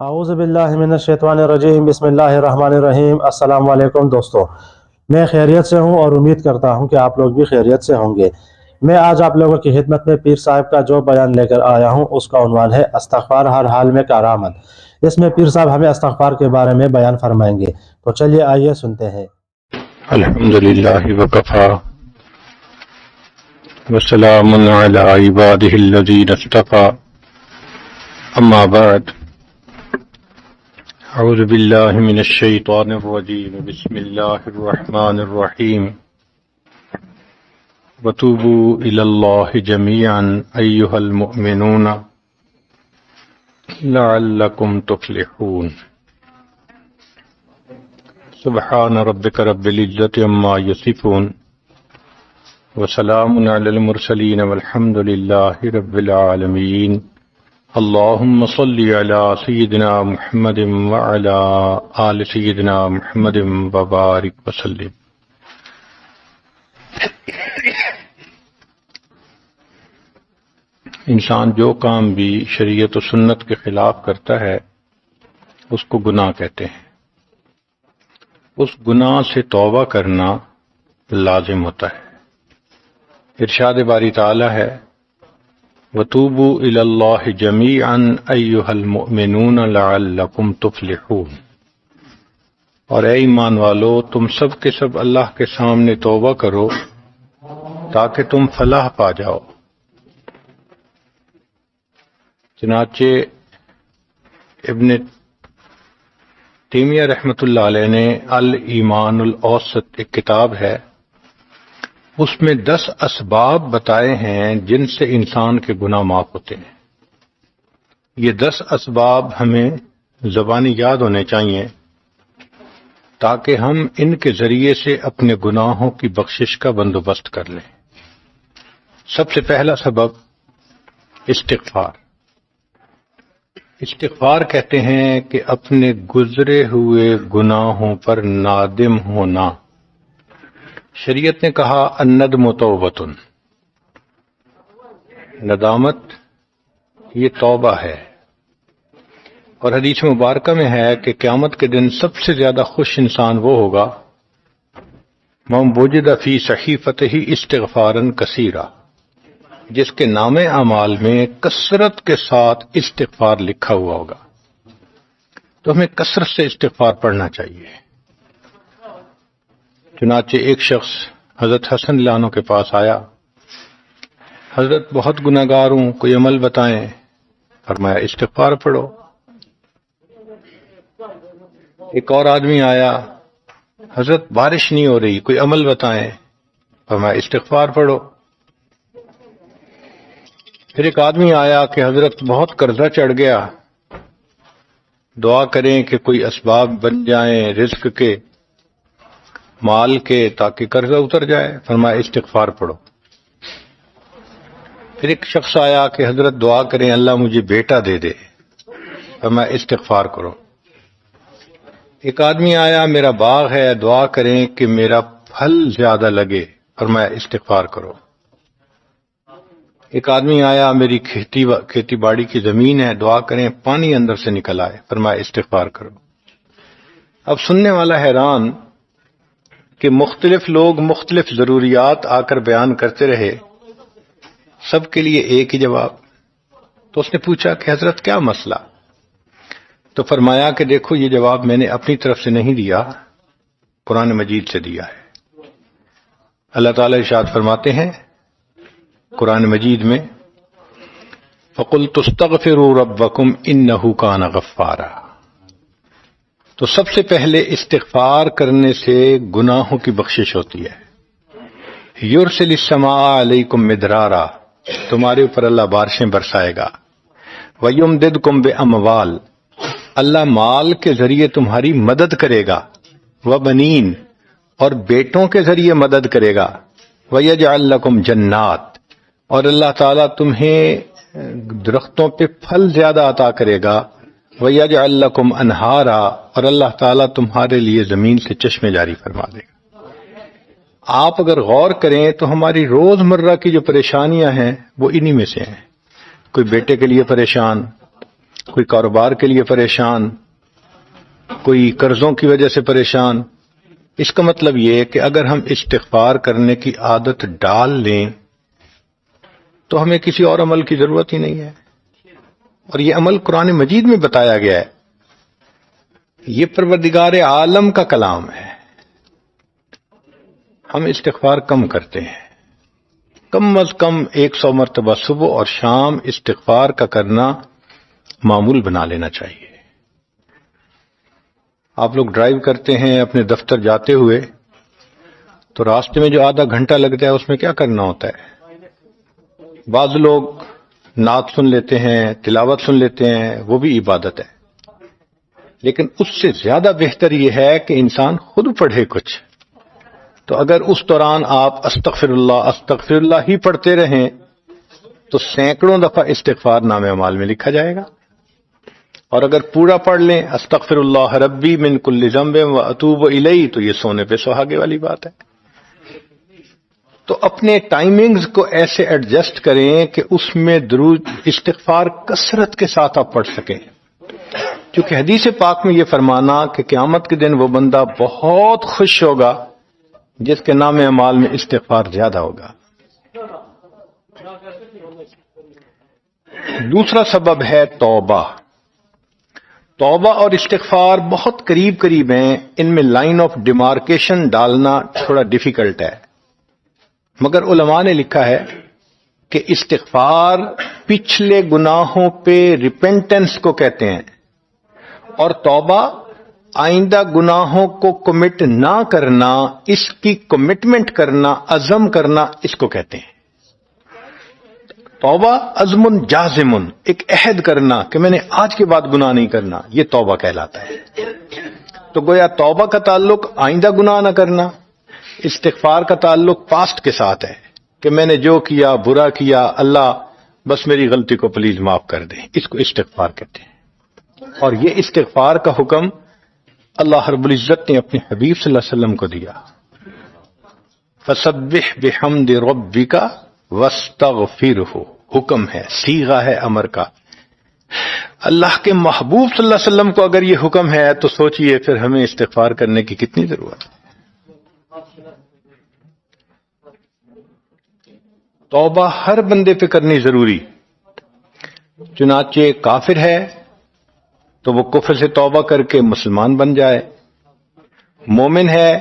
اعوذ باللہ من الشیطان الرجیم بسم اللہ الرحمن الرحیم۔ السلام علیکم دوستو، میں خیریت سے ہوں اور امید کرتا ہوں کہ آپ لوگ بھی خیریت سے ہوں گے۔ میں آج آپ لوگوں کی خدمت میں پیر صاحب کا جو بیان لے کر آیا ہوں اس کا عنوان ہے استغفار ہر حال میں کارآمد۔ اس میں پیر صاحب ہمیں استغفار کے بارے میں بیان فرمائیں گے، تو چلیے آئیے سنتے ہیں۔ الحمدللہ وکفا وسلام علی عبادہ الذین اصطفی، اما بعد، اعوذ باللہ من الشیطان الرجیم، بسم اللہ الرحمن الرحیم، وتوبوا الی اللہ جمیعا ایھا المؤمنون لعلکم تفلحون۔ سبحان ربک رب العزۃ عما یصفون وسلام علی المرسلین والحمد للہ رب العالمین۔ اللہم صلی علی سیدنا محمد وعلی آل سیدنا محمد وبارک وسلم۔ انسان جو کام بھی شریعت و سنت کے خلاف کرتا ہے اس کو گناہ کہتے ہیں۔ اس گناہ سے توبہ کرنا لازم ہوتا ہے۔ ارشاد باری تعالی ہے، وَتُوبُوا إِلَى اللَّهِ جَمِيعًا أَيُّهَا الْمُؤْمِنُونَ لَعَلَّكُمْ تُفْلِحُونَ، اور اے ایمان والو تم سب کے سب اللہ کے سامنے توبہ کرو تاکہ تم فلاح پا جاؤ۔ چنانچہ ابن تیمیہ رحمۃ اللہ علیہ نے الایمان الاوسط ایک کتاب ہے، اس میں 10 اسباب بتائے ہیں جن سے انسان کے گناہ معاف ہوتے ہیں۔ یہ 10 اسباب ہمیں زبانی یاد ہونے چاہیے تاکہ ہم ان کے ذریعے سے اپنے گناہوں کی بخشش کا بندوبست کر لیں۔ سب سے پہلا سبب استغفار۔ استغفار کہتے ہیں کہ اپنے گزرے ہوئے گناہوں پر نادم ہونا۔ شریعت نے کہا الندم توبۃ، ندامت یہ توبہ ہے، اور حدیث مبارکہ میں ہے کہ قیامت کے دن سب سے زیادہ خوش انسان وہ ہوگا من وجد فی صحیفتہ استغفارا کثیرا، جس کے نام اعمال میں کثرت کے ساتھ استغفار لکھا ہوا ہوگا۔ تو ہمیں کثرت سے استغفار پڑھنا چاہیے۔ چنانچہ ایک شخص حضرت حسن اللہ عنہ کے پاس آیا، حضرت بہت گناہگار ہوں، کوئی عمل بتائیں۔ فرمایا استغفار پڑھو۔ ایک اور آدمی آیا، حضرت بارش نہیں ہو رہی، کوئی عمل بتائیں۔ فرمایا استغفار پڑھو۔ پھر ایک آدمی آیا کہ حضرت بہت قرضہ چڑھ گیا، دعا کریں کہ کوئی اسباب بن جائیں رزق کے، مال کے، تاکہ قرضہ اتر جائے۔ فرمایا استغفار پڑھو۔ پھر ایک شخص آیا کہ حضرت دعا کریں اللہ مجھے بیٹا دے دے۔ فرمایا استغفار کرو۔ ایک آدمی آیا میرا باغ ہے، دعا کریں کہ میرا پھل زیادہ لگے۔ فرمایا استغفار کرو۔ ایک آدمی آیا میری کھیتی باڑی کی زمین ہے، دعا کریں پانی اندر سے نکل آئے۔ فرمایا استغفار کرو۔ اب سننے والا حیران کہ مختلف لوگ مختلف ضروریات آ کر بیان کرتے رہے، سب کے لیے ایک ہی جواب۔ تو اس نے پوچھا کہ حضرت کیا مسئلہ؟ تو فرمایا کہ دیکھو یہ جواب میں نے اپنی طرف سے نہیں دیا، قرآن مجید سے دیا ہے۔ اللہ تعالیٰ ارشاد فرماتے ہیں قرآن مجید میں، فَقُلْتُ اسْتَغْفِرُوا رَبَّكُمْ إِنَّهُ كَانَ غَفَّارًا۔ تو سب سے پہلے استغفار کرنے سے گناہوں کی بخشش ہوتی ہے۔ یرسل السماء علیکم مدرارا، تمہارے اوپر اللہ بارشیں برسائے گا۔ ویمددکم باموال، اللہ مال کے ذریعے تمہاری مدد کرے گا۔ وبنین، اور بیٹوں کے ذریعے مدد کرے گا۔ ویجعل لکم جنات، اور اللہ تعالیٰ تمہیں درختوں پہ پھل زیادہ عطا کرے گا۔ وَيَجْعَلْ لَكُمْ أَنْهَارًا، اور اللہ تعالیٰ تمہارے لیے زمین سے چشمے جاری فرما دے گا۔ آپ اگر غور کریں تو ہماری روز مرہ کی جو پریشانیاں ہیں وہ انہی میں سے ہیں۔ کوئی بیٹے کے لیے پریشان، کوئی کاروبار کے لیے پریشان، کوئی قرضوں کی وجہ سے پریشان. اس کا مطلب یہ ہے کہ اگر ہم استغفار کرنے کی عادت ڈال لیں تو ہمیں کسی اور عمل کی ضرورت ہی نہیں ہے. اور یہ عمل قرآن مجید میں بتایا گیا ہے، یہ پروردگار عالم کا کلام ہے. ہم استغفار کم کرتے ہیں، کم از کم 100 مرتبہ صبح اور شام استغفار کا کرنا معمول بنا لینا چاہیے. آپ لوگ ڈرائیو کرتے ہیں اپنے دفتر جاتے ہوئے تو راستے میں جو آدھا گھنٹہ لگتا ہے اس میں کیا کرنا ہوتا ہے؟ بعض لوگ نعت سن لیتے ہیں، تلاوت سن لیتے ہیں، وہ بھی عبادت ہے. لیکن اس سے زیادہ بہتر یہ ہے کہ انسان خود پڑھے کچھ. تو اگر اس دوران آپ استغفر اللہ ہی پڑھتے رہیں تو سینکڑوں دفعہ استغفار نامہ اعمال میں لکھا جائے گا. اور اگر پورا پڑھ لیں استغفر اللہ ربی من کل ذنب و اتوب الیہ تو یہ سونے پہ سہاگے والی بات ہے. تو اپنے ٹائمنگز کو ایسے ایڈجسٹ کریں کہ اس میں درود استغفار کثرت کے ساتھ آپ پڑھ سکیں. کیونکہ حدیث پاک میں یہ فرمانا کہ قیامت کے دن وہ بندہ بہت خوش ہوگا جس کے نام اعمال میں استغفار زیادہ ہوگا. دوسرا سبب ہے توبہ. توبہ اور استغفار بہت قریب قریب ہیں، ان میں لائن آف ڈیمارکیشن ڈالنا تھوڑا ڈیفیکلٹ ہے. مگر علماء نے لکھا ہے کہ استغفار پچھلے گناہوں پہ ریپینٹنس کو کہتے ہیں، اور توبہ آئندہ گناہوں کو کمٹ نہ کرنا، اس کی کمٹمنٹ کرنا، عزم کرنا، اس کو کہتے ہیں. توبہ عزم جازم، ایک عہد کرنا کہ میں نے آج کے بعد گناہ نہیں کرنا، یہ توبہ کہلاتا ہے. تو گویا توبہ کا تعلق آئندہ گناہ نہ کرنا، استغفار کا تعلق پاسٹ کے ساتھ ہے کہ میں نے جو کیا برا کیا، اللہ بس میری غلطی کو پلیز معاف کر دیں، اس کو استغفار کہتے ہیں. اور یہ استغفار کا حکم اللہ رب العزت نے اپنے حبیب صلی اللہ علیہ وسلم کو دیا. فسبح بحمد ربک واستغفرہ، حکم ہے، صیغہ ہے امر کا. اللہ کے محبوب صلی اللہ علیہ وسلم کو اگر یہ حکم ہے تو سوچئے پھر ہمیں استغفار کرنے کی کتنی ضرورت ہے. توبہ ہر بندے پہ کرنی ضروری. چنانچہ کافر ہے تو وہ کفر سے توبہ کر کے مسلمان بن جائے، مومن ہے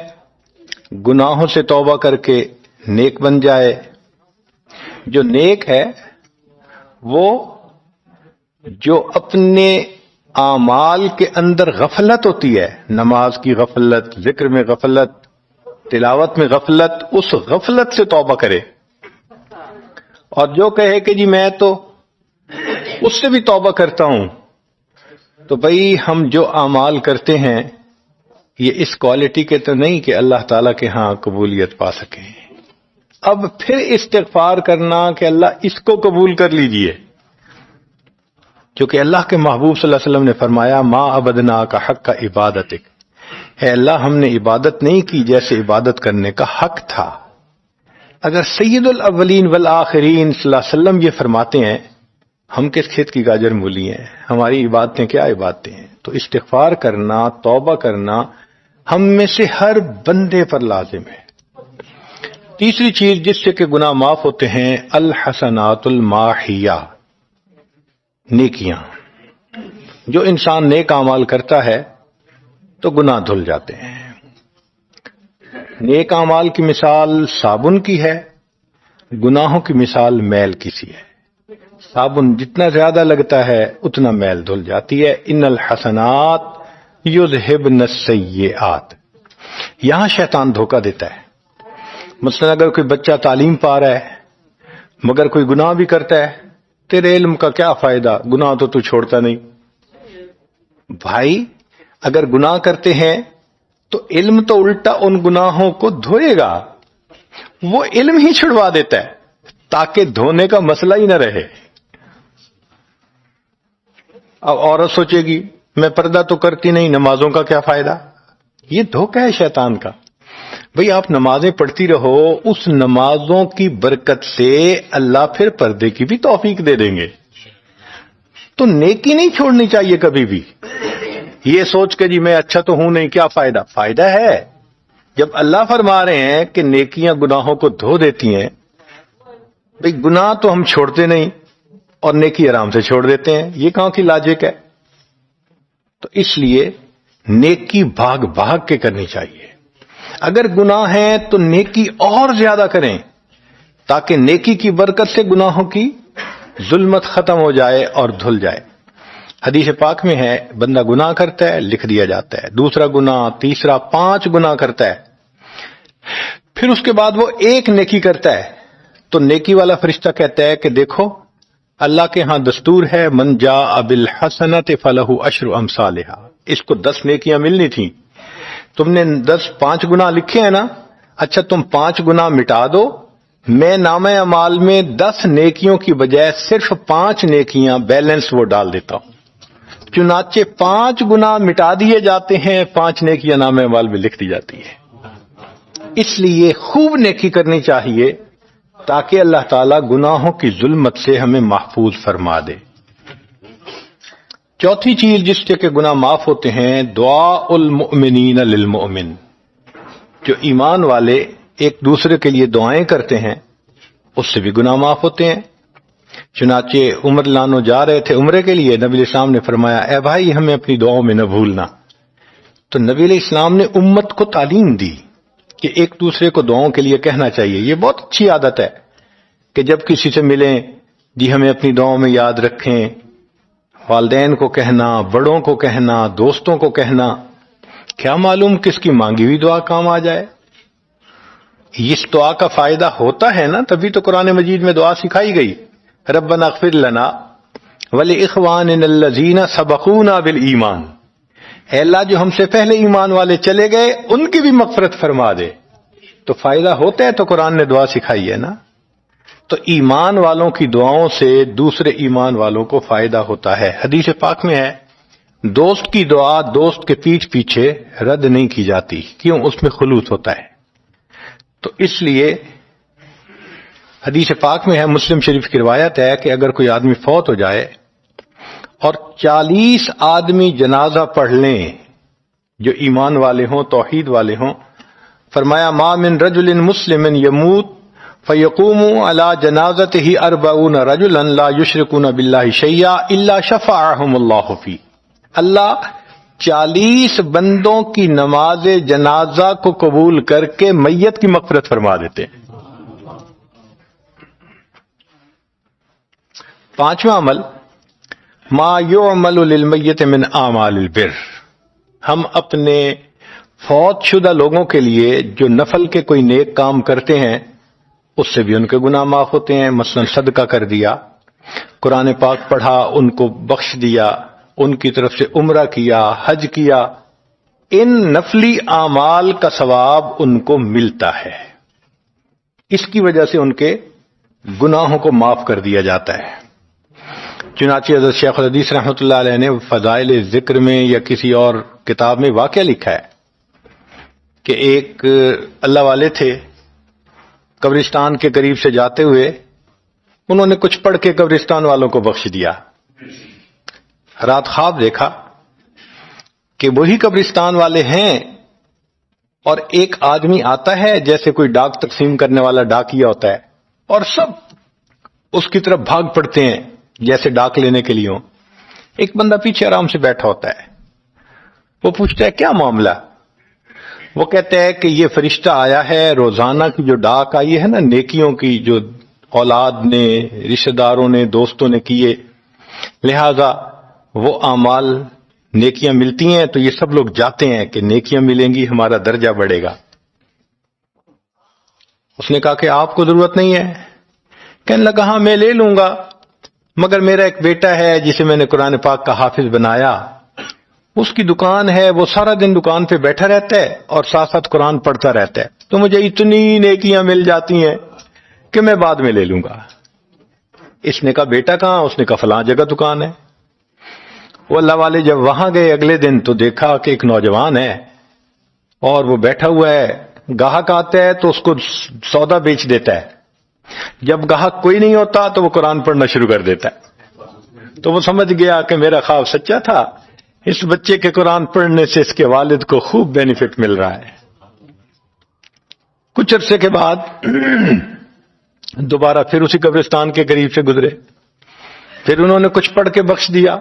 گناہوں سے توبہ کر کے نیک بن جائے. جو نیک ہے وہ جو اپنے اعمال کے اندر غفلت ہوتی ہے، نماز کی غفلت، ذکر میں غفلت، تلاوت میں غفلت، اس غفلت سے توبہ کرے. اور جو کہے کہ جی میں تو اس سے بھی توبہ کرتا ہوں، تو بھئی ہم جو اعمال کرتے ہیں یہ اس کوالٹی کے تو نہیں کہ اللہ تعالیٰ کے ہاں قبولیت پا سکیں. اب پھر استغفار کرنا کہ اللہ اس کو قبول کر لیجئے، کیونکہ اللہ کے محبوب صلی اللہ علیہ وسلم نے فرمایا ما عبدنا کا حق کا عبادتک، اے اللہ ہم نے عبادت نہیں کی جیسے عبادت کرنے کا حق تھا. اگر سید الاولین والآخرین صلی اللہ علیہ وسلم یہ فرماتے ہیں، ہم کس کھیت کی گاجر مولی ہیں، ہماری عبادتیں کیا عبادتیں ہیں. تو استغفار کرنا، توبہ کرنا ہم میں سے ہر بندے پر لازم ہے. تیسری چیز جس سے کہ گناہ معاف ہوتے ہیں، الحسنات الماحیہ، نیکیاں. جو انسان نیک اعمال کرتا ہے تو گناہ دھل جاتے ہیں. نیک اعمال کی مثال صابن کی ہے، گناہوں کی مثال میل کی سی ہے. صابن جتنا زیادہ لگتا ہے اتنا میل دھل جاتی ہے. ان الحسنات یذہبن السیئات. یہاں شیطان دھوکہ دیتا ہے. مثلا اگر کوئی بچہ تعلیم پا رہا ہے مگر کوئی گناہ بھی کرتا ہے، تیرے علم کا کیا فائدہ، گناہ تو چھوڑتا نہیں. بھائی اگر گناہ کرتے ہیں تو علم تو الٹا ان گناہوں کو دھوئے گا، وہ علم ہی چھڑوا دیتا ہے تاکہ دھونے کا مسئلہ ہی نہ رہے. اب عورت سوچے گی میں پردہ تو کرتی نہیں، نمازوں کا کیا فائدہ. یہ دھوکہ ہے شیطان کا. بھئی آپ نمازیں پڑھتی رہو، اس نمازوں کی برکت سے اللہ پھر پردے کی بھی توفیق دے دیں گے. تو نیکی نہیں چھوڑنی چاہیے کبھی بھی، یہ سوچ کے جی میں اچھا تو ہوں نہیں، کیا فائدہ؟ فائدہ ہے۔ جب اللہ فرما رہے ہیں کہ نیکیاں گناہوں کو دھو دیتی ہیں، بھئی گناہ تو ہم چھوڑتے نہیں اور نیکی آرام سے چھوڑ دیتے ہیں، یہ کہاں کی لاجک ہے؟ تو اس لیے نیکی بھاگ بھاگ کے کرنی چاہیے۔ اگر گناہ ہیں تو نیکی اور زیادہ کریں تاکہ نیکی کی برکت سے گناہوں کی ظلمت ختم ہو جائے اور دھل جائے۔ حدیث پاک میں ہے بندہ گناہ کرتا ہے لکھ دیا جاتا ہے، دوسرا گناہ، تیسرا، 5 گناہ کرتا ہے، پھر اس کے بعد وہ ایک نیکی کرتا ہے تو نیکی والا فرشتہ کہتا ہے کہ دیکھو اللہ کے ہاں دستور ہے من جاء بالحسنۃ فلہ عشر امثالھا، اس کو 10 نیکیاں ملنی تھیں، تم نے 5 گناہ لکھے ہیں نا، اچھا تم 5 گناہ مٹا دو، میں نامہ اعمال میں 10 نیکیوں کی بجائے صرف 5 نیکیاں بیلنس وہ ڈال دیتا ہوں۔ چنانچہ 5 گناہ مٹا دیے جاتے ہیں، 5 نیکیاں نامہ اعمال میں لکھ دی جاتی ہے۔ اس لیے خوب نیکی کرنی چاہیے تاکہ اللہ تعالیٰ گناہوں کی ظلمت سے ہمیں محفوظ فرما دے۔ چوتھی چیز جس سے کہ گناہ معاف ہوتے ہیں، دعاء المؤمنین للمؤمن، جو ایمان والے ایک دوسرے کے لیے دعائیں کرتے ہیں اس سے بھی گناہ معاف ہوتے ہیں۔ چنانچہ عمر لانو جا رہے تھے عمرے کے لیے، نبی علیہ السلام نے فرمایا اے بھائی ہمیں اپنی دعاؤں میں نہ بھولنا، تو نبی علیہ السلام نے امت کو تعلیم دی کہ ایک دوسرے کو دعاؤں کے لیے کہنا چاہیے۔ یہ بہت اچھی عادت ہے کہ جب کسی سے ملیں جی ہمیں اپنی دعاؤں میں یاد رکھیں، والدین کو کہنا، بڑوں کو کہنا، دوستوں کو کہنا، کیا معلوم کس کی مانگی ہوئی دعا کام آ جائے۔ اس دعا کا فائدہ ہوتا ہے نا، تبھی تو قرآن مجید میں دعا سکھائی گئی، ربنا اغفر لنا ولاخواننا الذین سبقونا بالایمان، اے اللہ جو ہم سے پہلے ایمان والے چلے گئے ان کی بھی مغفرت فرما دے۔ تو فائدہ ہوتا ہے تو قرآن نے دعا سکھائی ہے نا۔ تو ایمان والوں کی دعاؤں سے دوسرے ایمان والوں کو فائدہ ہوتا ہے۔ حدیث پاک میں ہے دوست کی دعا دوست کے پیٹھ پیچھے رد نہیں کی جاتی، کیوں؟ اس میں خلوص ہوتا ہے۔ تو اس لیے حدیث پاک میں ہے، مسلم شریف کی روایت ہے کہ اگر کوئی آدمی فوت ہو جائے اور 40 آدمی جنازہ پڑھ لیں جو ایمان والے ہوں، توحید والے ہوں، فرمایا ما من رجل مسلم یموت فیقوم علی جنازتہ 40 رجلا لا یشرکون باللہ شیئا الا شفعهم اللہ فی، اللہ 40 بندوں کی نماز جنازہ کو قبول کر کے میت کی مغفرت فرما دیتے ہیں۔ 5واں عمل ما یعمل للمیت من اعمال البر، ہم اپنے فوت شدہ لوگوں کے لیے جو نفل کے کوئی نیک کام کرتے ہیں اس سے بھی ان کے گناہ معاف ہوتے ہیں۔ مثلا صدقہ کر دیا، قرآن پاک پڑھا، ان کو بخش دیا، ان کی طرف سے عمرہ کیا، حج کیا، ان نفلی اعمال کا ثواب ان کو ملتا ہے، اس کی وجہ سے ان کے گناہوں کو معاف کر دیا جاتا ہے۔ چنانچہ حضرت شیخ الحدیث رحمۃ اللہ علیہ نے فضائل ذکر میں یا کسی اور کتاب میں واقعہ لکھا ہے کہ ایک اللہ والے تھے، قبرستان کے قریب سے جاتے ہوئے انہوں نے کچھ پڑھ کے قبرستان والوں کو بخش دیا۔ رات خواب دیکھا کہ وہی قبرستان والے ہیں اور ایک آدمی آتا ہے جیسے کوئی ڈاک تقسیم کرنے والا ڈاکیا ہوتا ہے، اور سب اس کی طرف بھاگ پڑتے ہیں جیسے ڈاک لینے کے لیے ہوں۔ ایک بندہ پیچھے آرام سے بیٹھا ہوتا ہے، وہ پوچھتا ہے کیا معاملہ؟ وہ کہتا ہے کہ یہ فرشتہ آیا ہے، روزانہ کی جو ڈاک آئی ہے نا نیکیوں کی، جو اولاد نے، رشتہ داروں نے، دوستوں نے کیے، لہذا وہ اعمال نیکیاں ملتی ہیں تو یہ سب لوگ جاتے ہیں کہ نیکیاں ملیں گی، ہمارا درجہ بڑھے گا۔ اس نے کہا کہ آپ کو ضرورت نہیں ہے؟ کہنے لگا ہاں میں لے لوں گا، مگر میرا ایک بیٹا ہے جسے میں نے قرآن پاک کا حافظ بنایا، اس کی دکان ہے، وہ سارا دن دکان پہ بیٹھا رہتا ہے اور ساتھ ساتھ قرآن پڑھتا رہتا ہے، تو مجھے اتنی نیکیاں مل جاتی ہیں کہ میں بعد میں لے لوں گا۔ اس نے کہا بیٹا کہاں؟ اس نے کہا فلاں جگہ دکان ہے۔ وہ اللہ والے جب وہاں گئے اگلے دن تو دیکھا کہ ایک نوجوان ہے اور وہ بیٹھا ہوا ہے، گاہک آتا ہے تو اس کو سودا بیچ دیتا ہے، جب گاہک کوئی نہیں ہوتا تو وہ قرآن پڑھنا شروع کر دیتا ہے۔ تو وہ سمجھ گیا کہ میرا خواب سچا تھا، اس بچے کے قرآن پڑھنے سے اس کے والد کو خوب بینیفٹ مل رہا ہے۔ کچھ عرصے کے بعد دوبارہ پھر اسی قبرستان کے قریب سے گزرے، پھر انہوں نے کچھ پڑھ کے بخش دیا۔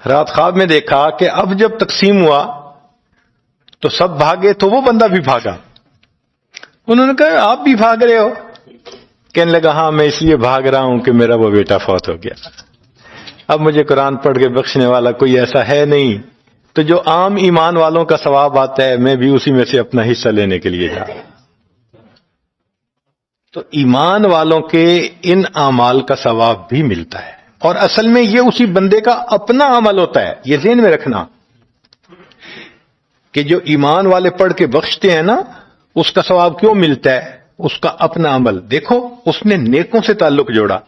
رات خواب میں دیکھا کہ اب جب تقسیم ہوا تو سب بھاگے تو وہ بندہ بھی بھاگا۔ انہوں نے کہا آپ بھی بھاگ رہے ہو؟ کہنے لگا ہاں میں اس لیے بھاگ رہا ہوں کہ میرا وہ بیٹا فوت ہو گیا، اب مجھے قرآن پڑھ کے بخشنے والا کوئی ایسا ہے نہیں، تو جو عام ایمان والوں کا ثواب آتا ہے میں بھی اسی میں سے اپنا حصہ لینے کے لیے جا رہا ہوں۔ تو ایمان والوں کے ان اعمال کا ثواب بھی ملتا ہے، اور اصل میں یہ اسی بندے کا اپنا عمل ہوتا ہے۔ یہ ذہن میں رکھنا کہ جو ایمان والے پڑھ کے بخشتے ہیں نا، اس کا ثواب کیوں ملتا ہے؟ اس کا اپنا عمل۔ دیکھو اس نے نیکوں سے تعلق جوڑا۔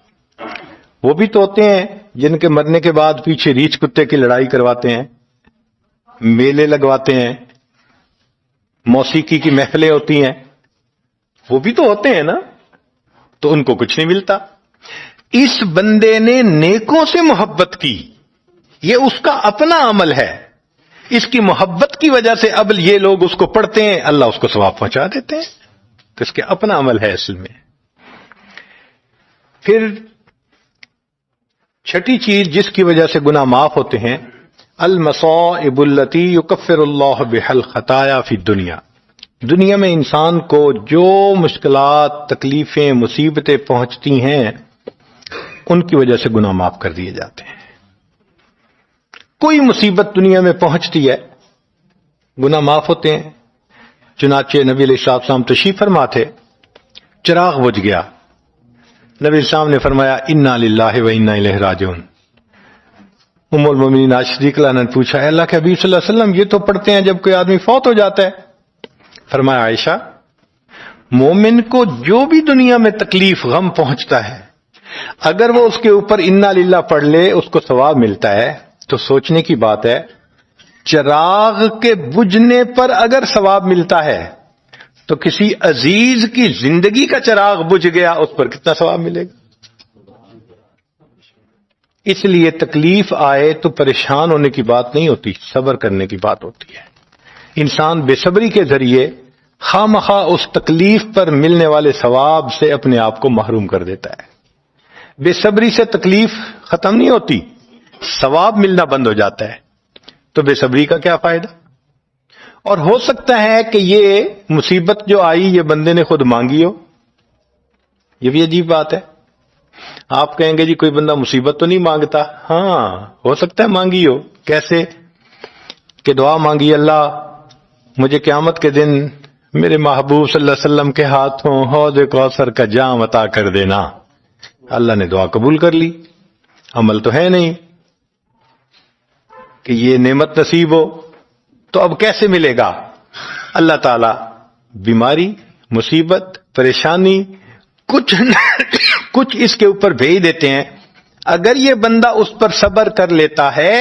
وہ بھی تو ہوتے ہیں جن کے مرنے کے بعد پیچھے ریچھ کتے کی لڑائی کرواتے ہیں، میلے لگواتے ہیں، موسیقی کی محفلیں ہوتی ہیں، وہ بھی تو ہوتے ہیں نا، تو ان کو کچھ نہیں ملتا۔ اس بندے نے نیکوں سے محبت کی، یہ اس کا اپنا عمل ہے، اس کی محبت کی وجہ سے اب یہ لوگ اس کو پڑھتے ہیں، اللہ اس کو ثواب پہنچا دیتے ہیں، تو اس کے اپنا عمل ہے اصل میں۔ پھر چھٹی چیز جس کی وجہ سے گناہ معاف ہوتے ہیں، المصائب التی یکفر اللہ بها الخطایا فی الدنیا۔ دنیا میں انسان کو جو مشکلات، تکلیفیں، مصیبتیں پہنچتی ہیں ان کی وجہ سے گناہ معاف کر دیے جاتے ہیں۔ کوئی مصیبت دنیا میں پہنچتی ہے گناہ معاف ہوتے ہیں۔ چنانچہ نبی علیہ السلام تشریف فرما تھے، چراغ بجھ گیا، نبی السلام نے فرمایا انا للہ و انا الیہ راجعون۔ ام المومنین عائشہ صدیقہ عنہا نے پوچھا اے اللہ کے حبیب صلی اللہ علیہ وسلم یہ تو پڑھتے ہیں جب کوئی آدمی فوت ہو جاتا ہے۔ فرمایا عائشہ مومن کو جو بھی دنیا میں تکلیف غم پہنچتا ہے اگر وہ اس کے اوپر انا للہ پڑھ لے اس کو ثواب ملتا ہے۔ تو سوچنے کی بات ہے، چراغ کے بجھنے پر اگر ثواب ملتا ہے تو کسی عزیز کی زندگی کا چراغ بجھ گیا اس پر کتنا ثواب ملے گا؟ اس لیے تکلیف آئے تو پریشان ہونے کی بات نہیں ہوتی، صبر کرنے کی بات ہوتی ہے۔ انسان بے صبری کے ذریعے خواہ مخواہ اس تکلیف پر ملنے والے ثواب سے اپنے آپ کو محروم کر دیتا ہے۔ بے صبری سے تکلیف ختم نہیں ہوتی، ثواب ملنا بند ہو جاتا ہے، تو بے صبری کا کیا فائدہ؟ اور ہو سکتا ہے کہ یہ مصیبت جو آئی یہ بندے نے خود مانگی ہو، یہ بھی عجیب بات ہے۔ آپ کہیں گے جی کوئی بندہ مصیبت تو نہیں مانگتا، ہاں ہو سکتا ہے مانگی ہو۔ کیسے کہ دعا مانگی اللہ مجھے قیامت کے دن میرے محبوب صلی اللہ علیہ وسلم کے ہاتھوں حوض کوثر کا جام عطا کر دینا، اللہ نے دعا قبول کر لی، عمل تو ہے نہیں کہ یہ نعمت نصیب ہو، تو اب کیسے ملے گا؟ اللہ تعالی بیماری، مصیبت، پریشانی کچھ اس کے اوپر بھیج دیتے ہیں۔ اگر یہ بندہ اس پر صبر کر لیتا ہے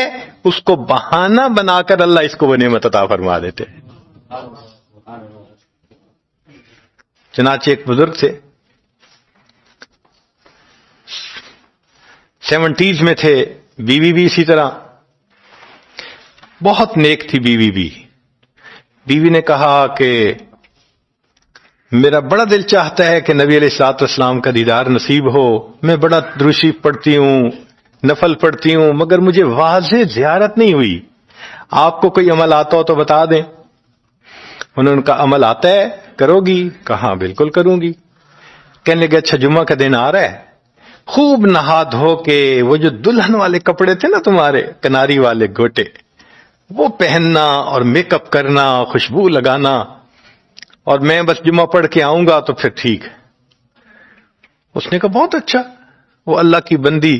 اس کو بہانہ بنا کر اللہ اس کو وہ نعمت عطا فرما دیتے ہیں۔ چنانچہ ایک بزرگ تھے، 70s میں تھے، بیوی بھی اسی طرح بہت نیک تھی۔ بیوی نے کہا کہ میرا بڑا دل چاہتا ہے کہ نبی علیہ الصلوۃ والسلام کا دیدار نصیب ہو، میں بڑا درود شریف پڑھتی ہوں، نفل پڑھتی ہوں، مگر مجھے واضح زیارت نہیں ہوئی، آپ کو کوئی عمل آتا ہو تو بتا دیں۔ انہوں نے کہا عمل آتا ہے، کرو گی؟ کہا بالکل کروں گی۔ کہنے لگے اچھا جمعہ کا دن آ رہا ہے، خوب نہا دھو کے وہ جو دلہن والے کپڑے تھے نا تمہارے کناری والے گوٹے، وہ پہننا اور میک اپ کرنا، خوشبو لگانا، اور میں بس جمعہ پڑھ کے آؤں گا تو پھر ٹھیک۔ اس نے کہا بہت اچھا۔ وہ اللہ کی بندی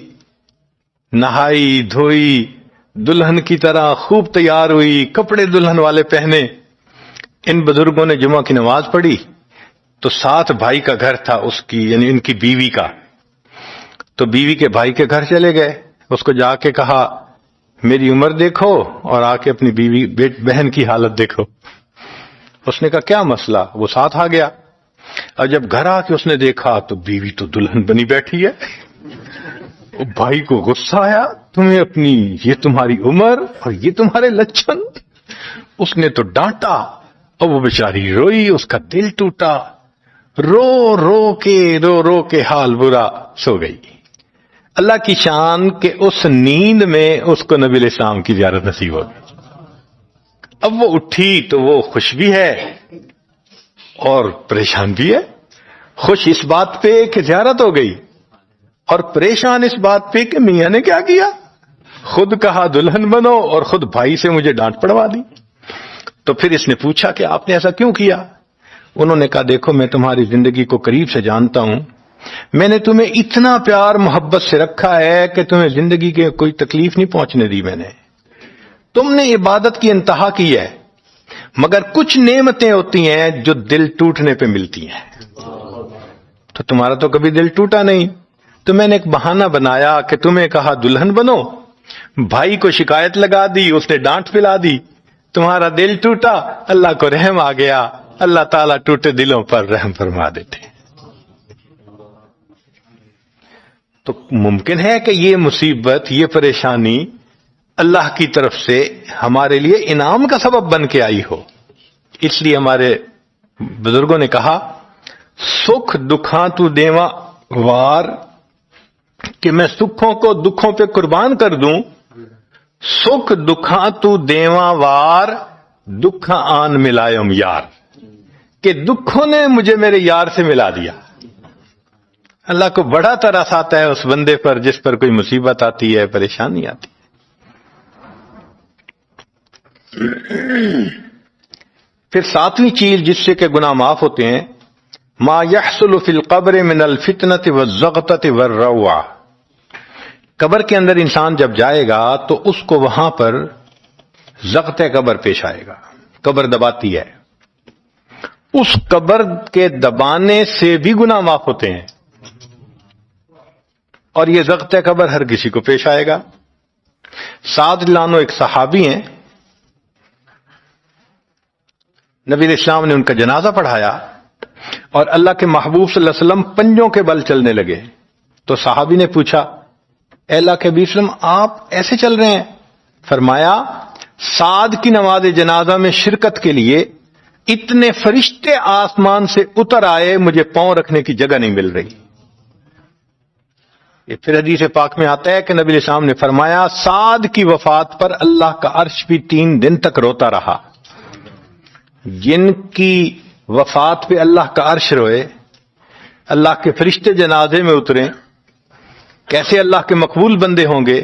نہائی دھوئی دلہن کی طرح خوب تیار ہوئی، کپڑے دلہن والے پہنے۔ ان بزرگوں نے جمعہ کی نماز پڑھی تو ساتھ بھائی کا گھر تھا اس کی، یعنی ان کی بیوی کا، تو بیوی کے بھائی کے گھر چلے گئے، اس کو جا کے کہا میری عمر دیکھو اور آ کے اپنی بیوی بہن کی حالت دیکھو۔ اس نے کہا کیا مسئلہ؟ وہ ساتھ آ گیا، اور جب گھر آ کے اس نے دیکھا تو بیوی تو دلہن بنی بیٹھی ہے، بھائی کو غصہ آیا, تمہیں اپنی یہ تمہاری عمر اور یہ تمہارے لچھن. اس نے تو ڈانٹا اور وہ بیچاری روئی, اس کا دل ٹوٹا, رو رو کے حال برا, سو گئی. اللہ کی شان کہ اس نیند میں اس کو نبی علیہ السلام کی زیارت نصیب ہو گئی. اب وہ اٹھی تو وہ خوش بھی ہے اور پریشان بھی ہے. خوش اس بات پہ کہ زیارت ہو گئی, اور پریشان اس بات پہ کہ میاں نے کیا کیا, خود کہا دلہن بنو اور خود بھائی سے مجھے ڈانٹ پڑوا دی. تو پھر اس نے پوچھا کہ آپ نے ایسا کیوں کیا؟ انہوں نے کہا دیکھو میں تمہاری زندگی کو قریب سے جانتا ہوں, میں نے تمہیں اتنا پیار محبت سے رکھا ہے کہ تمہیں زندگی کے کوئی تکلیف نہیں پہنچنے دی. میں نے, تم نے عبادت کی انتہا کی ہے, مگر کچھ نعمتیں ہوتی ہیں جو دل ٹوٹنے پہ ملتی ہیں, تو تمہارا تو کبھی دل ٹوٹا نہیں. تو میں نے ایک بہانہ بنایا کہ تمہیں کہا دلہن بنو, بھائی کو شکایت لگا دی, اس نے ڈانٹ پلا دی, تمہارا دل ٹوٹا, اللہ کو رحم آ گیا. اللہ تعالیٰ ٹوٹے دلوں پر رحم فرما دیتے. تو ممکن ہے کہ یہ مصیبت, یہ پریشانی اللہ کی طرف سے ہمارے لیے انعام کا سبب بن کے آئی ہو. اس لیے ہمارے بزرگوں نے کہا سکھ دکھاں تو دیواں وار, کہ میں سکھوں کو دکھوں پہ قربان کر دوں. سکھ دکھاں تو دیواں وار, دکھ آن ملائم یار, کہ دکھوں نے مجھے میرے یار سے ملا دیا. اللہ کو بڑا ترس آتا ہے اس بندے پر جس پر کوئی مصیبت آتی ہے, پریشانی آتی ہے. پھر ساتویں چیز جس سے کہ گناہ معاف ہوتے ہیں, ما يحصل فی القبر من الفتنة والزغطة والروع. قبر کے اندر انسان جب جائے گا تو اس کو وہاں پر زغط قبر پیش آئے گا. قبر دباتی ہے, اس قبر کے دبانے سے بھی گناہ معاف ہوتے ہیں, اور یہ زغط قبر ہر کسی کو پیش آئے گا. سعد لانو ایک صحابی ہیں, نبی علیہ السلام نے ان کا جنازہ پڑھایا اور اللہ کے محبوب صلی اللہ علیہ وسلم پنجوں کے بل چلنے لگے. تو صحابی نے پوچھا اے اللہ کے نبی صلی اللہ علیہ وسلم آپ ایسے چل رہے ہیں؟ فرمایا سعد کی نماز جنازہ میں شرکت کے لیے اتنے فرشتے آسمان سے اتر آئے, مجھے پاؤں رکھنے کی جگہ نہیں مل رہی. یہ پھر حدیث پاک میں آتا ہے کہ نبی علیہ السلام نے فرمایا سعد کی وفات پر اللہ کا عرش بھی 3 دن تک روتا رہا. جن کی وفات پہ اللہ کا عرش روئے, اللہ کے فرشتے جنازے میں اتریں, کیسے اللہ کے مقبول بندے ہوں گے.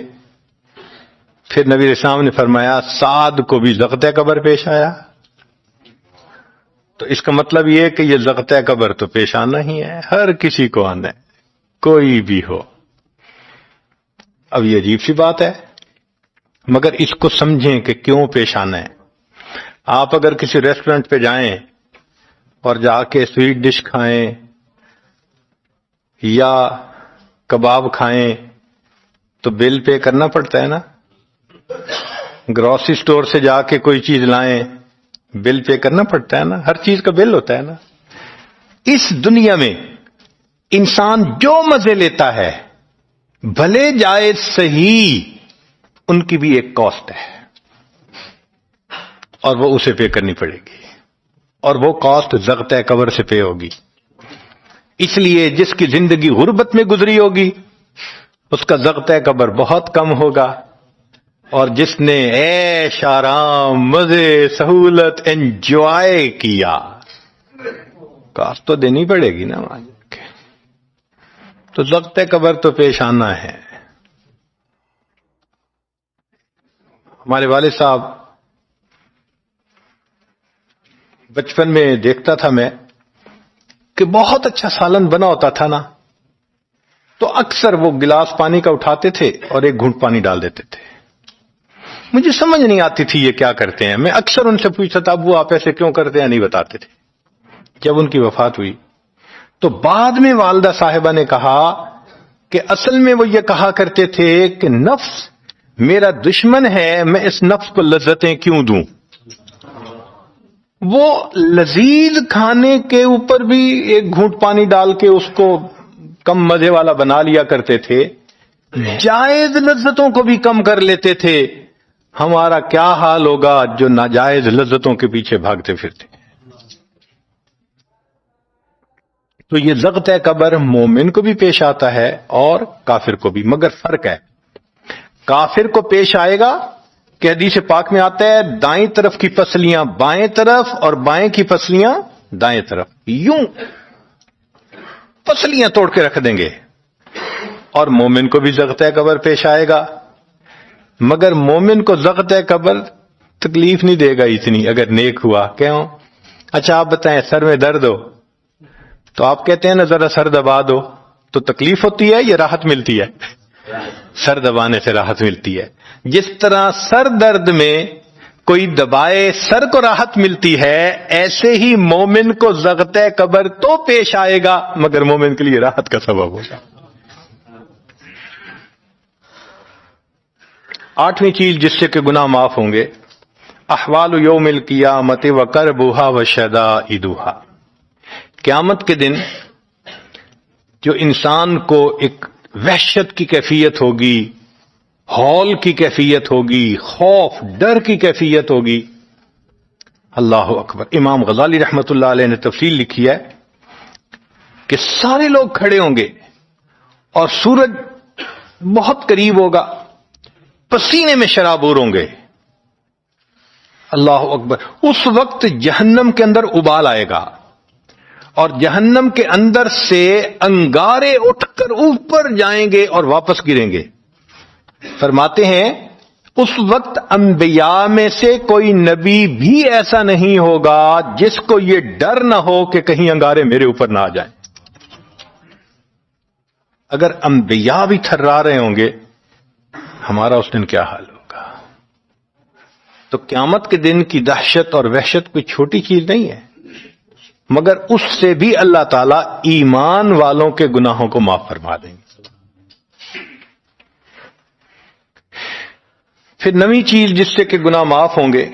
پھر نبی علیہ السلام نے فرمایا سعد کو بھی زغط قبر پیش آیا. تو اس کا مطلب یہ ہے کہ یہ زغط قبر تو پیش آنا ہی ہے, ہر کسی کو آنا ہے, کوئی بھی ہو. اب یہ عجیب سی بات ہے, مگر اس کو سمجھیں کہ کیوں پیش آنا ہے. آپ اگر کسی ریسٹورنٹ پہ جائیں اور جا کے سویٹ ڈش کھائیں یا کباب کھائیں تو بل پے کرنا پڑتا ہے نا. گروسری سٹور سے جا کے کوئی چیز لائیں, بل پے کرنا پڑتا ہے نا, ہر چیز کا بل ہوتا ہے نا. اس دنیا میں انسان جو مزے لیتا ہے بھلے جائز صحیح, ان کی بھی ایک کاسٹ ہے اور وہ اسے پے کرنی پڑے گی, اور وہ کاسٹ زغط قبر سے پے ہوگی. اس لیے جس کی زندگی غربت میں گزری ہوگی اس کا زغط قبر بہت کم ہوگا, اور جس نے عیش آرام مزے سہولت انجوائے کیا کاسٹ تو دینی پڑے گی نا. تو زغط قبر تو پیش آنا ہے. ہمارے والد صاحب بچپن میں دیکھتا تھا میں کہ بہت اچھا سالن بنا ہوتا تھا نا, تو اکثر وہ گلاس پانی کا اٹھاتے تھے اور ایک گھونٹ پانی ڈال دیتے تھے. مجھے سمجھ نہیں آتی تھی یہ کیا کرتے ہیں. میں اکثر ان سے پوچھتا تھا ابو آپ ایسے کیوں کرتے ہیں, نہیں بتاتے تھے. جب ان کی وفات ہوئی تو بعد میں والدہ صاحبہ نے کہا کہ اصل میں وہ یہ کہا کرتے تھے کہ نفس میرا دشمن ہے, میں اس نفس کو لذتیں کیوں دوں. وہ لذیذ کھانے کے اوپر بھی ایک گھونٹ پانی ڈال کے اس کو کم مزے والا بنا لیا کرتے تھے, جائز لذتوں کو بھی کم کر لیتے تھے، ہمارا کیا حال ہوگا جو ناجائز لذتوں کے پیچھے بھاگتے پھرتے ہیں۔ تو یہ ضغط قبر مومن کو بھی پیش آتا ہے اور کافر کو بھی، مگر فرق ہے، کافر کو پیش آئے گا کہ حدیث پاک میں آتا ہے دائیں طرف کی پسلیاں بائیں طرف اور بائیں کی پسلیاں دائیں طرف، یوں پسلیاں توڑ کے رکھ دیں گے۔ اور مومن کو بھی ضغط قبر پیش آئے گا، مگر مومن کو ضغط قبر تکلیف نہیں دے گا اتنی اگر نیک ہوا۔ کیوں؟ اچھا آپ بتائیں، سر میں درد ہو تو آپ کہتے ہیں نا ذرا سر دبا دو، تو تکلیف ہوتی ہے یا راحت ملتی ہے؟ سر دبانے سے راحت ملتی ہے۔ جس طرح سر درد میں کوئی دبائے سر کو راحت ملتی ہے، ایسے ہی مومن کو ضغط قبر تو پیش آئے گا مگر مومن کے لیے راحت کا سبب ہوگا۔ آٹھویں چیز جس سے کہ گناہ معاف ہوں گے، احوال یوم القیامت وکربھا وشدائدھا، قیامت کے دن جو انسان کو ایک وحشت کی کیفیت ہوگی، ہول کی کیفیت ہوگی، خوف ڈر کی کیفیت ہوگی۔ اللہ اکبر۔ امام غزالی رحمت اللہ علیہ نے تفصیل لکھی ہے کہ سارے لوگ کھڑے ہوں گے اور سورج بہت قریب ہوگا، پسینے میں شرابور ہوں گے۔ اللہ اکبر۔ اس وقت جہنم کے اندر ابال آئے گا اور جہنم کے اندر سے انگارے اٹھ کر اوپر جائیں گے اور واپس گریں گے۔ فرماتے ہیں اس وقت انبیاء میں سے کوئی نبی بھی ایسا نہیں ہوگا جس کو یہ ڈر نہ ہو کہ کہیں انگارے میرے اوپر نہ آ جائیں۔ اگر انبیاء بھی تھرا رہے ہوں گے، ہمارا اس دن کیا حال ہوگا؟ تو قیامت کے دن کی دہشت اور وحشت کوئی چھوٹی چیز نہیں ہے، مگر اس سے بھی اللہ تعالیٰ ایمان والوں کے گناہوں کو معاف فرما دیں گے۔ پھر نویں چیز جس سے کہ گناہ معاف ہوں گے،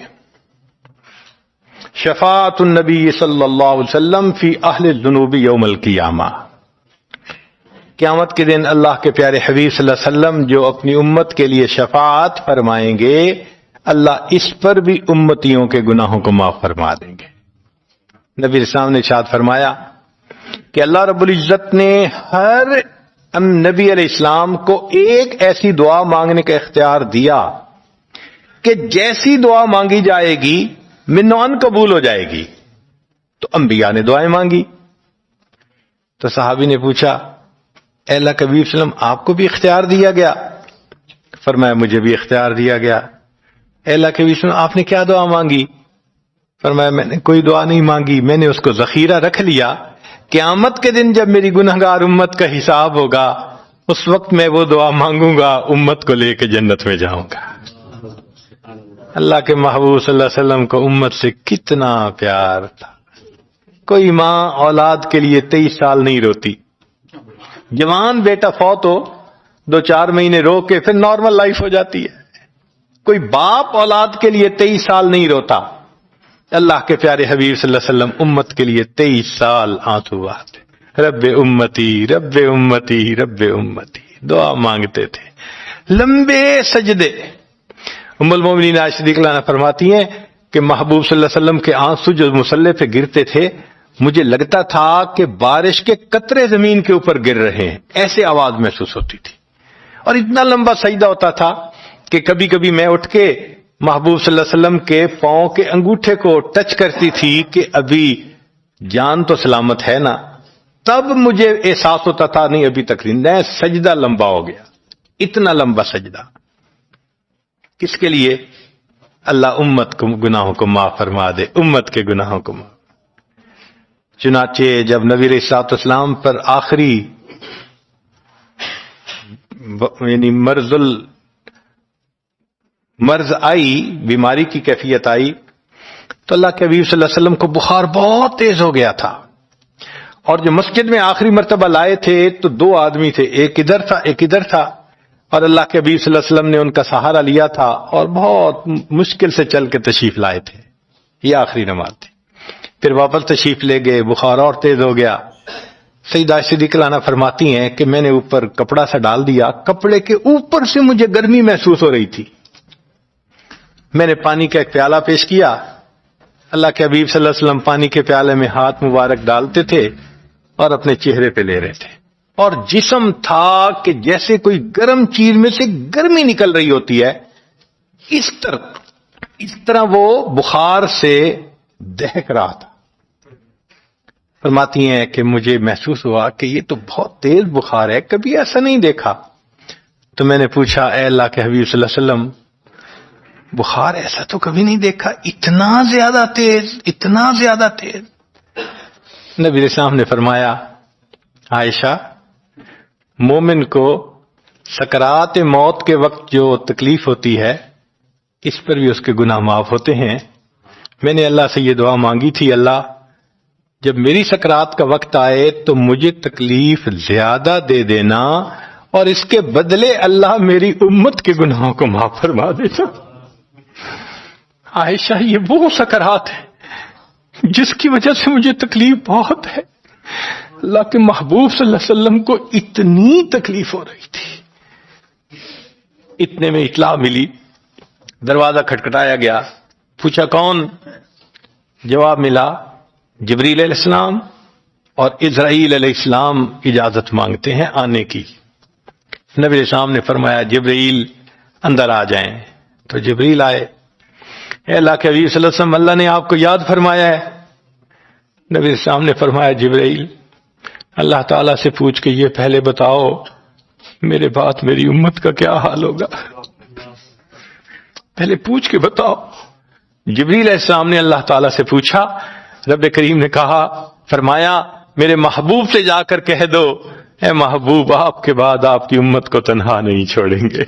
شفاعت النبی صلی اللہ علیہ وسلم فی اہل الذنوب یوم القیامہ، قیامت کے دن اللہ کے پیارے حبیب صلی اللہ علیہ وسلم جو اپنی امت کے لیے شفاعت فرمائیں گے، اللہ اس پر بھی امتیوں کے گناہوں کو معاف فرما دیں گے۔ نبی اسلام نے ارشاد فرمایا کہ اللہ رب العزت نے ہر نبی علیہ السلام کو ایک ایسی دعا مانگنے کا اختیار دیا کہ جیسی دعا مانگی جائے گی منوان قبول ہو جائے گی۔ تو انبیاء نے دعائیں مانگی، تو صحابی نے پوچھا اے اللہ کے حبیب صلی اللہ علیہ وسلم آپ کو بھی اختیار دیا گیا؟ فرمایا مجھے بھی اختیار دیا گیا۔ اے اللہ کے حبیب صلی اللہ علیہ وسلم آپ نے کیا دعا مانگی؟ فرمایا میں نے کوئی دعا نہیں مانگی، میں نے اس کو ذخیرہ رکھ لیا، قیامت کے دن جب میری گنہگار امت کا حساب ہوگا اس وقت میں وہ دعا مانگوں گا، امت کو لے کے جنت میں جاؤں گا۔ اللہ کے محبوب صلی اللہ علیہ وسلم کو امت سے کتنا پیار تھا۔ کوئی ماں اولاد کے لیے 23 سال نہیں روتی، جوان بیٹا فوت ہو 2-4 مہینے رو کے پھر نارمل لائف ہو جاتی ہے۔ کوئی باپ اولاد کے لیے 23 سال نہیں روتا، اللہ کے پیارے حبیب صلی اللہ علیہ وسلم امت کے لیے 23 سال آنسو بہاتے، رب امتی رب امتی رب امتی دعا مانگتے تھے، لمبے سجدے۔ ام المومنین عائشہ صدیقہ عنہا فرماتی ہیں کہ محبوب صلی اللہ علیہ وسلم کے آنسو جو مصلی پہ گرتے تھے، مجھے لگتا تھا کہ بارش کے قطرے زمین کے اوپر گر رہے ہیں، ایسے آواز محسوس ہوتی تھی۔ اور اتنا لمبا سجدہ ہوتا تھا کہ کبھی کبھی میں اٹھ کے محبوب صلی اللہ علیہ وسلم کے پاؤں کے انگوٹھے کو ٹچ کرتی تھی کہ ابھی جان تو سلامت ہے نا، تب مجھے احساس ہوتا تھا نہیں ابھی تک زندہ ہے، سجدہ لمبا ہو گیا۔ اتنا لمبا سجدہ کس کے لیے؟ اللہ امت کو گناہوں کو معاف فرما دے، امت کے گناہوں کو معاف۔ چنانچہ جب نبی علیہ الصلوۃ والسلام پر آخری یعنی مرض آئی، بیماری کی کیفیت آئی، تو اللہ کے حبیب صلی اللہ علیہ وسلم کو بخار بہت تیز ہو گیا تھا، اور جو مسجد میں آخری مرتبہ لائے تھے تو 2 آدمی تھے، ایک ادھر تھا ایک ادھر تھا، اور اللہ کے حبیب صلی اللہ علیہ وسلم نے ان کا سہارا لیا تھا اور بہت مشکل سے چل کے تشریف لائے تھے۔ یہ آخری نماز تھی، پھر واپس تشریف لے گئے، بخار اور تیز ہو گیا۔ سیدہ صدیقہ عنہا فرماتی ہیں کہ میں نے اوپر کپڑا سا ڈال دیا، کپڑے کے اوپر سے مجھے گرمی محسوس ہو رہی تھی، میں نے پانی کا ایک پیالہ پیش کیا، اللہ کے حبیب صلی اللہ علیہ وسلم پانی کے پیالے میں ہاتھ مبارک ڈالتے تھے اور اپنے چہرے پہ لے رہے تھے، اور جسم تھا کہ جیسے کوئی گرم چیز میں سے گرمی نکل رہی ہوتی ہے، اس طرح وہ بخار سے دہک رہا تھا۔ فرماتی ہیں کہ مجھے محسوس ہوا کہ یہ تو بہت تیز بخار ہے، کبھی ایسا نہیں دیکھا۔ تو میں نے پوچھا اے اللہ کے حبیب صلی اللہ علیہ وسلم، بخار ایسا تو کبھی نہیں دیکھا، اتنا زیادہ تیز، اتنا زیادہ تیز؟ نبی علیہ السلام نے فرمایا عائشہ، مومن کو سکرات موت کے وقت جو تکلیف ہوتی ہے اس پر بھی اس کے گناہ معاف ہوتے ہیں۔ میں نے اللہ سے یہ دعا مانگی تھی، اللہ جب میری سکرات کا وقت آئے تو مجھے تکلیف زیادہ دے دینا، اور اس کے بدلے اللہ میری امت کے گناہوں کو معاف فرما دینا۔ عائشہ، یہ وہ سکرات ہے جس کی وجہ سے مجھے تکلیف بہت ہے، اللہ کے محبوب صلی اللہ علیہ وسلم کو اتنی تکلیف ہو رہی تھی۔ اتنے میں اطلاع ملی، دروازہ کھٹکھٹایا گیا، پوچھا کون؟ جواب ملا جبریل علیہ السلام اور اسرائیل علیہ السلام اجازت مانگتے ہیں آنے کی۔ نبی علیہ السلام نے فرمایا جبریل اندر آ جائیں، تو جبریل آئے۔ اے اللہ کے حبیب صلی اللہ علیہ وسلم، اللہ نے آپ کو یاد فرمایا ہے۔ نبی علیہ السلام نے فرمایا جبریل، اللہ تعالیٰ سے پوچھ کے یہ پہلے بتاؤ میرے بعد میری امت کا کیا حال ہوگا، پہلے پوچھ کے بتاؤ۔ جبریل علیہ السلام نے اللہ تعالیٰ سے پوچھا، رب کریم نے کہا، فرمایا میرے محبوب سے جا کر کہہ دو اے محبوب، آپ کے بعد آپ کی امت کو تنہا نہیں چھوڑیں گے۔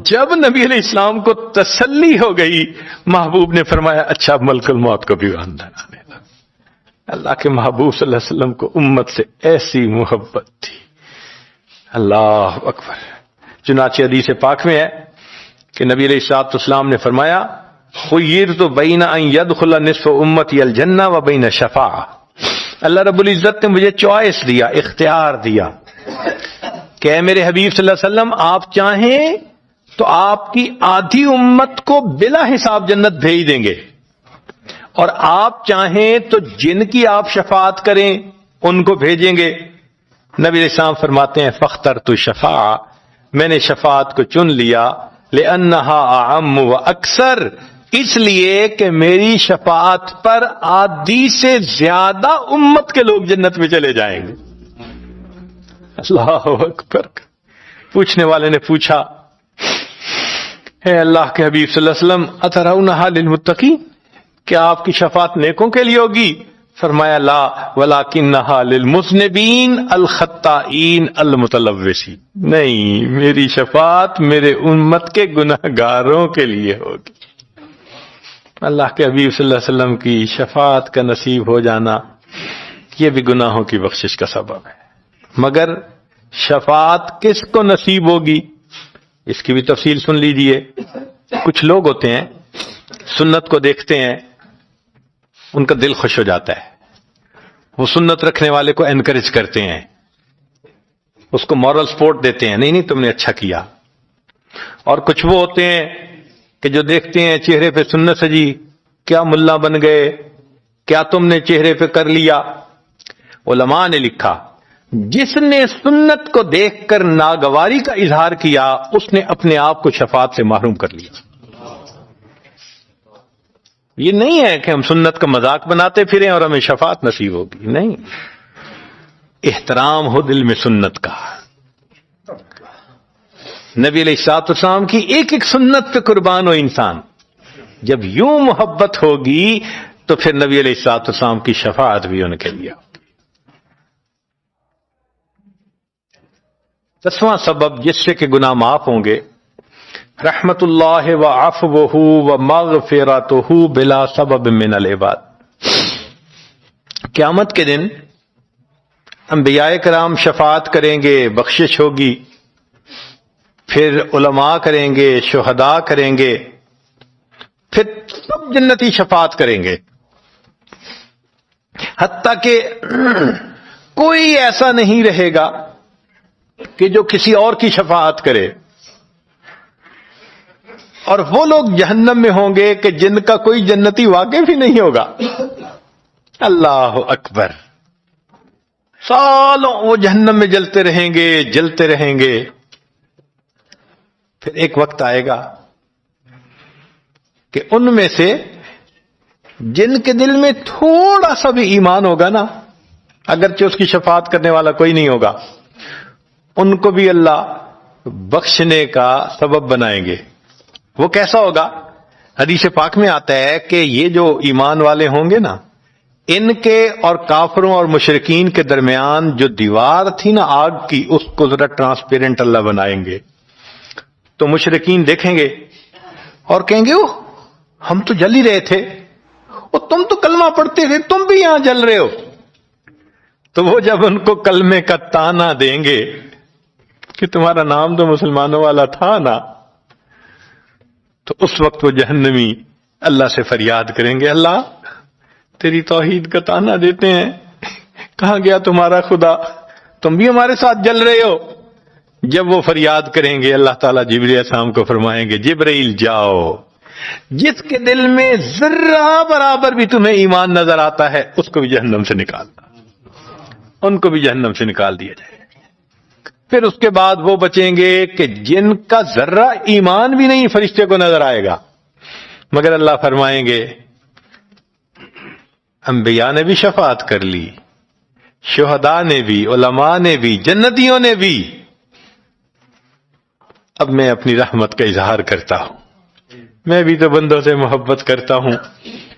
جب نبی علیہ السلام کو تسلی ہو گئی، محبوب نے فرمایا اچھا ملک الموت کو بھی اندر آنے لگا۔ اللہ کے محبوب صلی اللہ علیہ وسلم کو امت سے ایسی محبت تھی، اللہ اکبر۔ چنانچہ حدیث پاک میں ہے کہ نبی علیہ السلام نے فرمایا خیرت بین ان یدخل نصف امتی الجنہ و بین شفاعہ، اللہ رب العزت نے مجھے چوائس دیا، اختیار دیا کہ اے میرے حبیب صلی اللہ علیہ وسلم، آپ چاہیں تو آپ کی آدھی امت کو بلا حساب جنت بھیج دیں گے، اور آپ چاہیں تو جن کی آپ شفاعت کریں ان کو بھیجیں گے۔ نبی علیہ السلام فرماتے ہیں فاخترت الشفاعہ، میں نے شفاعت کو چن لیا، لأنہا اعم و اکثر، اس لیے کہ میری شفاعت پر آدھی سے زیادہ امت کے لوگ جنت میں چلے جائیں گے۔ اللہ اکبر۔ پوچھنے والے نے پوچھا اے اللہ کے حبیب صلی اللہ علیہ وسلم، اترونہا للمتقین، کیا آپ کی شفاعت نیکوں کے لیے ہوگی؟ فرمایا لا ولکنہا للمذنبین الخطائین المتلوثین، نہیں، میری شفاعت میرے امت کے گناہگاروں کے لیے ہوگی۔ اللہ کے حبیب صلی اللہ علیہ وسلم کی شفاعت کا نصیب ہو جانا یہ بھی گناہوں کی بخشش کا سبب ہے۔ مگر شفاعت کس کو نصیب ہوگی اس کی بھی تفصیل سن لیجئے۔ کچھ لوگ ہوتے ہیں سنت کو دیکھتے ہیں، ان کا دل خوش ہو جاتا ہے، وہ سنت رکھنے والے کو انکریج کرتے ہیں، اس کو مورل سپورٹ دیتے ہیں، نہیں تم نے اچھا کیا۔ اور کچھ وہ ہوتے ہیں کہ جو دیکھتے ہیں چہرے پہ سنت سجی، کیا ملا بن گئے، کیا تم نے چہرے پہ کر لیا۔ علماء نے لکھا جس نے سنت کو دیکھ کر ناگواری کا اظہار کیا اس نے اپنے آپ کو شفاعت سے محروم کر لیا۔ یہ نہیں ہے کہ ہم سنت کا مذاق بناتے پھریں اور ہمیں شفاعت نصیب ہوگی، نہیں، احترام ہو دل میں سنت کا۔ نبی علیہ الصلوۃ والسلام کی ایک ایک سنت پہ قربان ہو انسان، جب یوں محبت ہوگی تو پھر نبی علیہ الصلوۃ والسلام کی شفاعت بھی ان کے لیے۔ 10واں سبب جس سے کہ گناہ معاف ہوں گے، رحمت اللہ و عفوہ و مغفرتہ بلا سبب من العباد۔ قیامت کے دن انبیاء کرام شفاعت کریں گے، بخشش ہوگی، پھر علماء کریں گے، شہداء کریں گے، پھر سب جنتی شفاعت کریں گے، حتیٰ کہ کوئی ایسا نہیں رہے گا کہ جو کسی اور کی شفاعت کرے، اور وہ لوگ جہنم میں ہوں گے کہ جن کا کوئی جنتی واقف ہی نہیں ہوگا۔ اللہ اکبر! سالوں وہ جہنم میں جلتے رہیں گے، جلتے رہیں گے۔ پھر ایک وقت آئے گا کہ ان میں سے جن کے دل میں تھوڑا سا بھی ایمان ہوگا نا، اگرچہ اس کی شفاعت کرنے والا کوئی نہیں ہوگا، ان کو بھی اللہ بخشنے کا سبب بنائیں گے۔ وہ کیسا ہوگا؟ حدیث پاک میں آتا ہے کہ یہ جو ایمان والے ہوں گے نا، ان کے اور کافروں اور مشرکین کے درمیان جو دیوار تھی نا آگ کی، اس کو ذرا ٹرانسپیرنٹ اللہ بنائیں گے۔ تو مشرکین دیکھیں گے اور کہیں گے اوہ ہم تو جل ہی رہے تھے، اور تم تو کلمہ پڑھتے تھے، تم بھی یہاں جل رہے ہو۔ تو وہ جب ان کو کلمے کا تانا دیں گے کہ تمہارا نام تو مسلمانوں والا تھا نا، تو اس وقت وہ جہنمی اللہ سے فریاد کریں گے، اللہ تیری توحید کا تانا دیتے ہیں، کہاں گیا تمہارا خدا، تم بھی ہمارے ساتھ جل رہے ہو۔ جب وہ فریاد کریں گے، اللہ تعالیٰ جبرائیل علیہ السلام کو فرمائیں گے، جبرائیل جاؤ، جس کے دل میں ذرہ برابر بھی تمہیں ایمان نظر آتا ہے اس کو بھی جہنم سے نکالنا، ان کو بھی جہنم سے نکال دیا جائے۔ پھر اس کے بعد وہ بچیں گے کہ جن کا ذرہ ایمان بھی نہیں فرشتے کو نظر آئے گا، مگر اللہ فرمائیں گے انبیاء نے بھی شفاعت کر لی، شہداء نے بھی، علماء نے بھی، جنتیوں نے بھی، اب میں اپنی رحمت کا اظہار کرتا ہوں، میں بھی تو بندوں سے محبت کرتا ہوں۔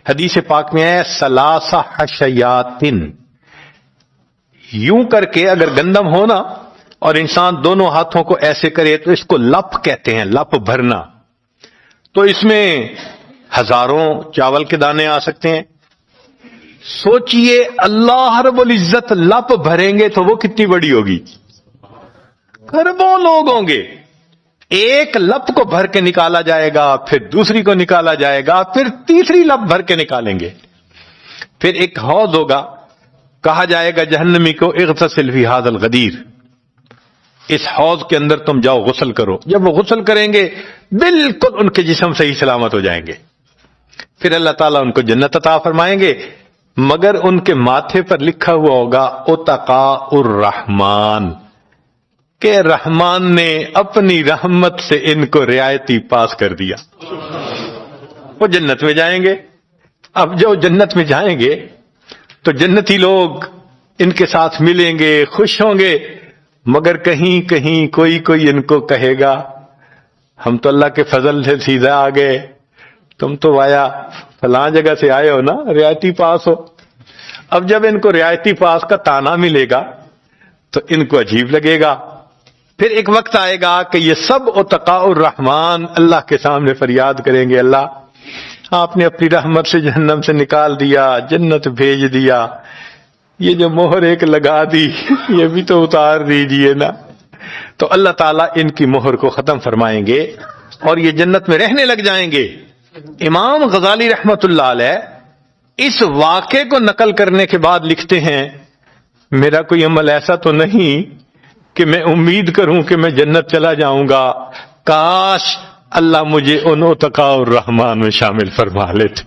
حدیث پاک میں ہے ثلاثہ حشیاتن، یوں کر کے اگر گندم ہونا اور انسان دونوں ہاتھوں کو ایسے کرے تو اس کو لپ کہتے ہیں، لپ بھرنا۔ تو اس میں ہزاروں چاول کے دانے آ سکتے ہیں۔ سوچئے اللہ رب العزت لپ بھریں گے تو وہ کتنی بڑی ہوگی؟ اربوں لوگ ہوں گے، ایک لپ کو بھر کے نکالا جائے گا، پھر دوسری کو نکالا جائے گا، پھر تیسری لپ بھر کے نکالیں گے۔ پھر ایک حوض ہوگا، کہا جائے گا جہنمی کو اغتسل فی ھذا الغدیر، اس حوض کے اندر تم جاؤ غسل کرو۔ جب وہ غسل کریں گے بالکل ان کے جسم صحیح سلامت ہو جائیں گے۔ پھر اللہ تعالیٰ ان کو جنت عطا فرمائیں گے، مگر ان کے ماتھے پر لکھا ہوا ہوگا اتقاء الرحمن، کہ رحمان نے اپنی رحمت سے ان کو رعایتی پاس کر دیا۔ وہ جنت میں جائیں گے۔ اب جو جنت میں جائیں گے تو جنتی لوگ ان کے ساتھ ملیں گے، خوش ہوں گے، مگر کہیں کہیں کوئی ان کو کہے گا ہم تو اللہ کے فضل سے سیدھا آ گئے، تم تو وایا فلاں جگہ سے آئے ہو نا، رعایتی پاس ہو۔ اب جب ان کو رعایتی پاس کا تانا ملے گا تو ان کو عجیب لگے گا۔ پھر ایک وقت آئے گا کہ یہ سب اتقاء الرحمن اللہ کے سامنے فریاد کریں گے، اللہ آپ نے اپنی رحمت سے جہنم سے نکال دیا، جنت بھیج دیا، یہ جو مہر ایک لگا دی یہ بھی تو اتار دیجئے نا۔ تو اللہ تعالیٰ ان کی مہر کو ختم فرمائیں گے اور یہ جنت میں رہنے لگ جائیں گے۔ امام غزالی رحمت اللہ علیہ اس واقعے کو نقل کرنے کے بعد لکھتے ہیں، میرا کوئی عمل ایسا تو نہیں کہ میں امید کروں کہ میں جنت چلا جاؤں گا، کاش اللہ مجھے ان اتقاء الرحمن میں شامل فرما لیتے،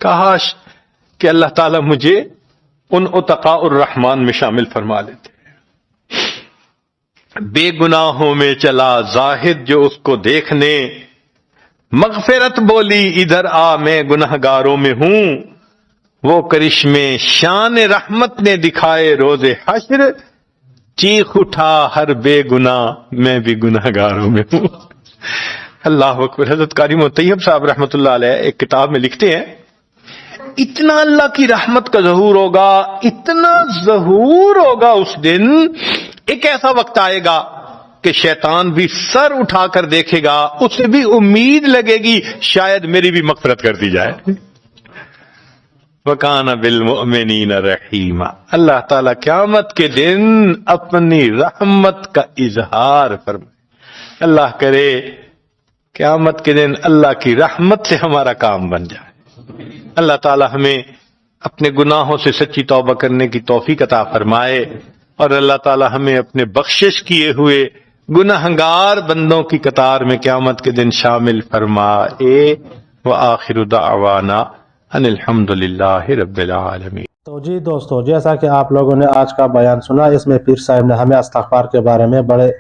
کاش کہ اللہ تعالیٰ مجھے ان اتقاء الرحمن میں شامل فرما لیتے۔ بے گناہوں میں چلا زاہد جو اس کو دیکھنے، مغفرت بولی ادھر آ میں گنہگاروں میں ہوں، وہ کرشمے شان رحمت نے دکھائے روز حشر، چیخ اٹھا ہر بے گناہ میں بھی گنہگاروں میں ہوں۔ اللہ اکبر۔ حضرت قاری مطیب صاحب رحمت اللہ علیہ ایک کتاب میں لکھتے ہیں، اتنا اللہ کی رحمت کا ظہور ہوگا، اتنا ظہور ہوگا اس دن، ایک ایسا وقت آئے گا کہ شیطان بھی سر اٹھا کر دیکھے گا، اسے بھی امید لگے گی شاید میری بھی مغفرت کر دی جائے۔ وَكَانَ بِالْمُؤْمِنِينَ رَحِيمًا۔ اللہ تعالیٰ قیامت کے دن اپنی رحمت کا اظہار فرمائے۔ اللہ کرے قیامت کے دن اللہ کی رحمت سے ہمارا کام بن جائے۔ اللہ تعالیٰ ہمیں اپنے گناہوں سے سچی توبہ کرنے کی توفیق عطا فرمائے، اور اللہ تعالی ہمیں اپنے بخشش کیے ہوئے گناہگار بندوں کی قطار میں قیامت کے دن شامل فرمائے۔ وآخر دعوانا ان الحمد للہ رب العالمین۔ تو جی دوستو، جیسا کہ آپ لوگوں نے آج کا بیان سنا، اس میں پیر صاحب نے ہمیں استغفار کے بارے میں بڑے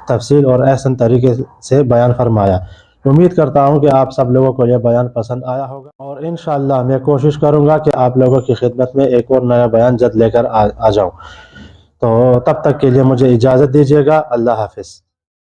تفصیل اور احسن طریقے سے بیان فرمایا۔ امید کرتا ہوں کہ آپ سب لوگوں کو یہ بیان پسند آیا ہوگا، اور انشاءاللہ میں کوشش کروں گا کہ آپ لوگوں کی خدمت میں ایک اور نیا بیان جلد لے کر آ جاؤں۔ تو تب تک کے لیے مجھے اجازت دیجیے گا۔ اللہ حافظ۔